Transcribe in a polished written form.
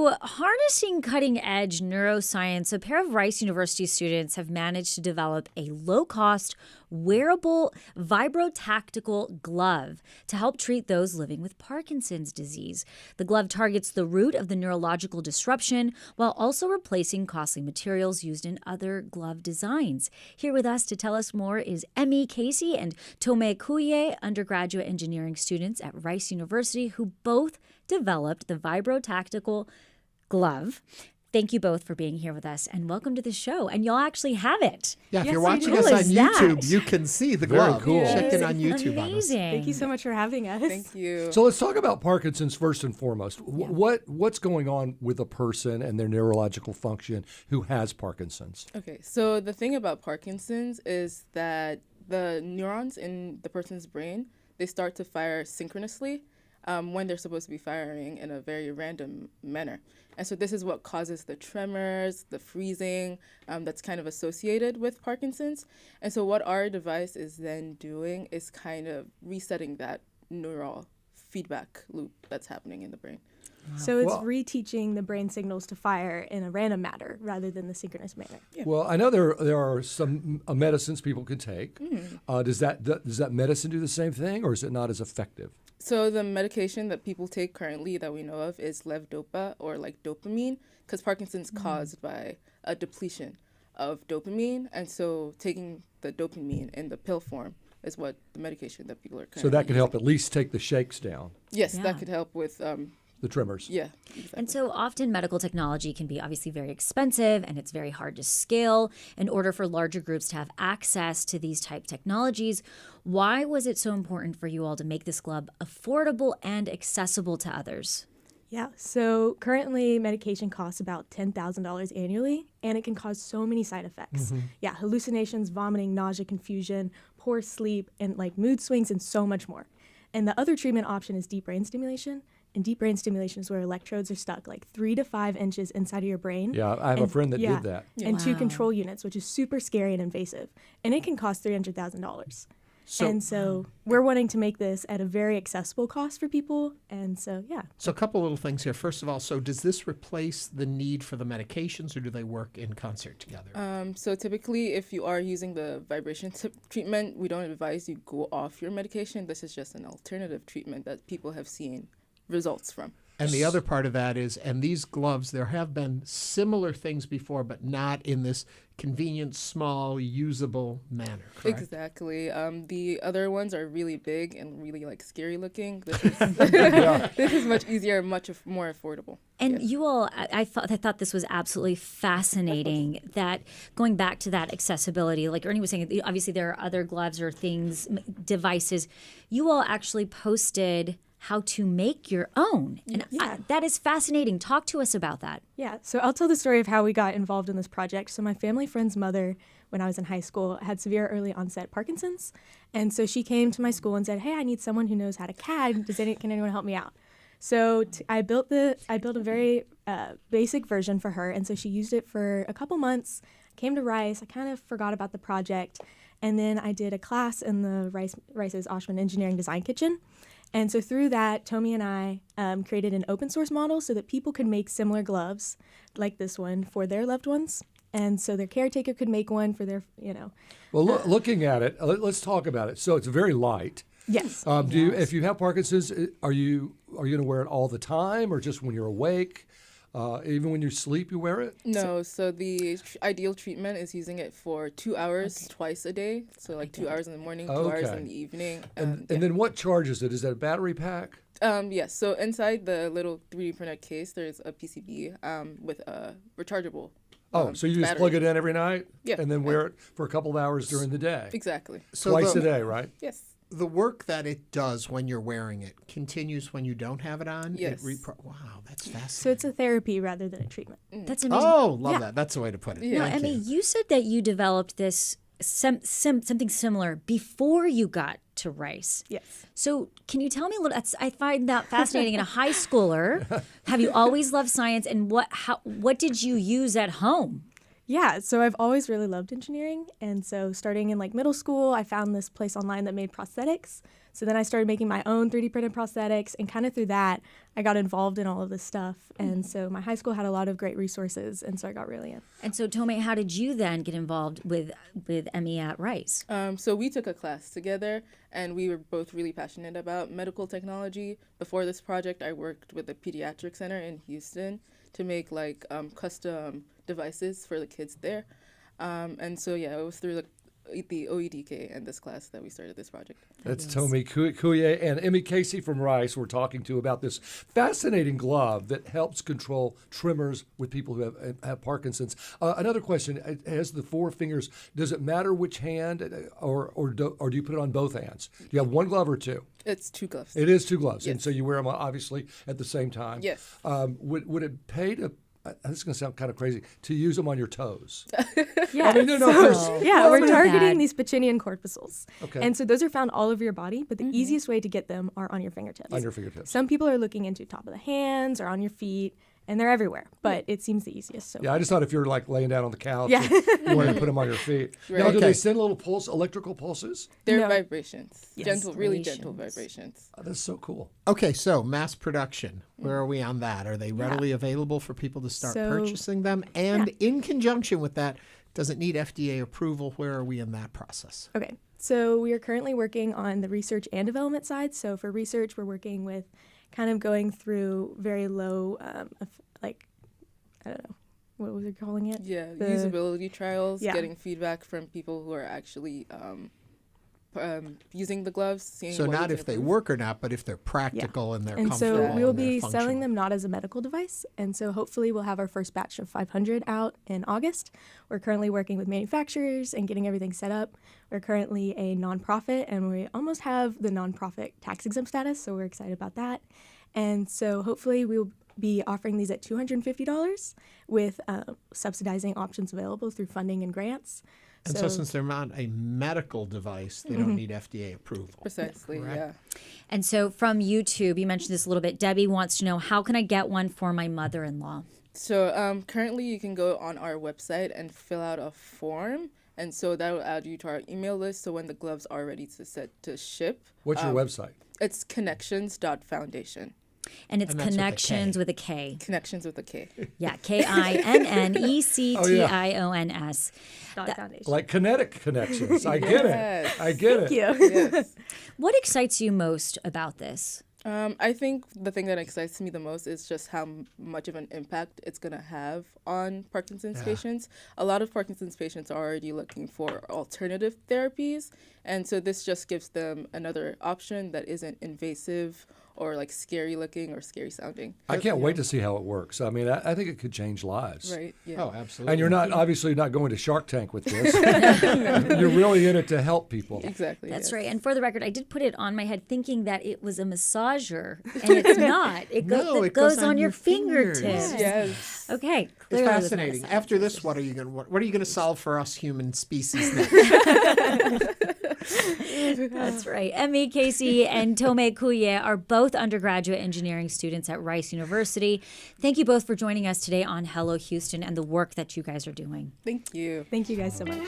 So, harnessing cutting-edge neuroscience, a pair of Rice University students have managed to develop a low-cost, wearable vibrotactical glove to help treat those living with Parkinson's disease. The glove targets the root of the neurological disruption while also replacing costly materials used in other glove designs. Here with us to tell us more is Emmy Casey and Tome Kuye, undergraduate engineering students at Rice University, who both developed the vibrotactical glove. Thank you both for being here with us, and welcome to the show. And y'all actually have it. Yeah, if Yes, you're watching cool us on is YouTube, that? you can see the Very glove. cool. Check in on It's YouTube on us. amazing. Thank you so much for having us. Thank you. So let's talk about Parkinson's first and foremost. What's going on with a person and their neurological function who has Parkinson's? Okay, so the thing about Parkinson's is that the neurons in the person's brain, they start to fire synchronously when they're supposed to be firing in a very random manner. And so this is what causes the tremors, the freezing that's kind of associated with Parkinson's. And so what our device is then doing is kind of resetting that neural feedback loop that's happening in the brain. So it's Well- reteaching the brain signals to fire in a random manner rather than the synchronous manner. Well, I know there are some medicines people can take. Does that medicine do the same thing, or is it not as effective? So the medication that people take currently that we know of is levodopa, or like dopamine, because Parkinson's caused by a depletion of dopamine. And so taking the dopamine in the pill form is what the medication that people are currently So that could help using. at least take the shakes down, Yes, Yeah. that could help with, the tremors. yeah. Exactly. And so often medical technology can be obviously very expensive and it's very hard to scale. In order for larger groups to have access to these type technologies, why was it so important for you all to make this glove affordable and accessible to others? Yeah, so currently medication costs about $10,000 annually, and it can cause so many side effects. Yeah, hallucinations, vomiting, nausea, confusion, poor sleep, and like mood swings, and so much more. And the other treatment option is deep brain stimulation. And deep brain stimulation is where electrodes are stuck like 3 to 5 inches inside of your brain. Yeah, I have a friend that yeah, did that. And 2 Wow. control units, which is super scary and invasive. And it can cost $300,000. So we're wanting to make this at a very accessible cost for people. And so, yeah. So a couple little things here. First of all, so does this replace the need for the medications, or do they work in concert together? So typically, if you are using the vibration treatment, we don't advise you go off your medication. This is just an alternative treatment that people have seen results from. And the other part of that is, and these gloves, there have been similar things before, but not in this convenient, small, usable manner, correct? Exactly. The other ones are really big and really like scary looking. This is this is much easier, much more affordable. And Yes. you all, I thought this was absolutely fascinating that going back to that accessibility, like Ernie was saying, obviously there are other gloves or things, devices. You all actually posted how to make your own. And that is fascinating. Talk to us about that. Yeah, so I'll tell the story of how we got involved in this project. So my family friend's mother, when I was in high school, had severe early onset Parkinson's. And so she came to my school and said, hey, I need someone who knows how to CAD. Can anyone help me out? So I built a very basic version for her. And so she used it for a couple months, came to Rice. I kind of forgot about the project. And then I did a class in the Rice's Oshman Engineering Design Kitchen. And so through that, Tommy and I created an open source model so that people could make similar gloves like this one for their loved ones. And so their caretaker could make one for their, Well, looking at it, let's talk about it. So it's very light. Yes. If you have Parkinson's, are you going to wear it all the time, or just when you're awake? Even when you sleep, you wear it? No, so the ideal treatment is using it for 2 hours twice a day. So like 2 hours in the morning, 2 hours Okay. in the evening. And yeah. then what charges it? Is that a battery pack? Yes, so inside the little 3D printed case, there's a PCB with a rechargeable. So you just battery. plug it in every night? Yeah. And then wear it for a couple of hours during the day? Exactly. So Twice the, a day, right? Yes. The work that it does when you're wearing it continues when you don't have it on? Yes. Wow, that's fascinating. So it's a therapy rather than a treatment. That's amazing. Oh, love that. That's the way to put it. Yeah. Now, Thank Emmy, you. you said that you developed this something similar before you got to Rice. Yes. So can you tell me a little? I find that fascinating. In a high schooler, have you always loved science? And what did you use at home? Yeah, so I've always really loved engineering. And so starting in like middle school, I found this place online that made prosthetics. So then I started making my own 3D printed prosthetics, and kind of through that, I got involved in all of this stuff. And so my high school had a lot of great resources, and so I got really in. And so, Tomei, how did you then get involved with ME at Rice? So we took a class together, and we were both really passionate about medical technology. Before this project, I worked with a pediatric center in Houston to make like custom devices for the kids there. And so, yeah, it was through the OEDK and this class that we started this project. That's Tomei Kuye and Emmy Casey from Rice we're talking to about this fascinating glove that helps control tremors with people who have Parkinson's. Another question, it has the 4 fingers. Does it matter which hand or do you put it on both hands? Do you have one glove or 2? It's 2 gloves. It is 2 gloves, Yes. and so you wear them obviously at the same time. Yes. Would it pay to, this is going to sound kind of crazy, to use them on your toes? Yeah, I mean, no, we're Not targeting bad. these Pacinian corpuscles. Okay. And so those are found all over your body, but the easiest way to get them are on your fingertips. On your fingertips. Some people are looking into top of the hands or on your feet, and they're everywhere, but it seems the easiest. So Yeah, I just thought if you're like laying down on the couch, Yeah. you wanted to put them on your feet. Now, do Okay. they send little electrical pulses? They're No. vibrations. Yes. Gentle, really gentle vibrations. Oh, that's so cool. Okay, so mass production. Where are we on that? Are they readily available for people to start So- purchasing them? And in conjunction with that, does it need FDA approval? Where are we in that process? Okay, so we are currently working on the research and development side. So for research, we're working with kind of going through very low, I don't know, what was it calling it? Yeah, The- usability trials, Yeah. getting feedback from people who are actually using the gloves, seeing So what not we if can they improve. work or not, but if they're practical and they're And comfortable. so we will and they're be selling functional. them not as a medical device. And so hopefully we'll have our first batch of 500 out in August. We're currently working with manufacturers and getting everything set up. We're currently a nonprofit, and we almost have the nonprofit tax exempt status, so we're excited about that. And so hopefully we'll be offering these at $250 with subsidizing options available through funding and grants. And so since they're not a medical device, they don't need FDA approval. Precisely, Correct. yeah. And so from YouTube, you mentioned this a little bit. Debbie wants to know, how can I get one for my mother-in-law? So currently you can go on our website and fill out a form. And so that will add you to our email list. So when the gloves are ready to ship, What's your website? it's connections.foundation. And it's And that's with a Connections K. with a K. Connections with a K. Yeah, KINNECTIONS. Foundation. Like kinetic connections. I get Yes. it. I get it. Yes. What excites you most about this? I think the thing that excites me the most is just how much of an impact it's going to have on Parkinson's patients. A lot of Parkinson's patients are already looking for alternative therapies, and so this just gives them another option that isn't invasive or like scary looking or scary sounding. I can't wait to see how it works. I mean, I think it could change lives. Right? Yeah. Oh, absolutely. And you're not obviously not going to Shark Tank with this. You're really in it to help people. Exactly. That's yes. right. And for the record, I did put it on my head thinking that it was a massager, and it's not. It, No, it it goes goes on on your your fingers. fingertips. Yes. Okay, It's clearly it was not a fascinating. science. After this, what are you going to solve for us human species next? That's right. Emmy Casey and Tomei Kuye are both undergraduate engineering students at Rice University. Thank you both for joining us today on Hello Houston and the work that you guys are doing. Thank you. Thank you guys so much.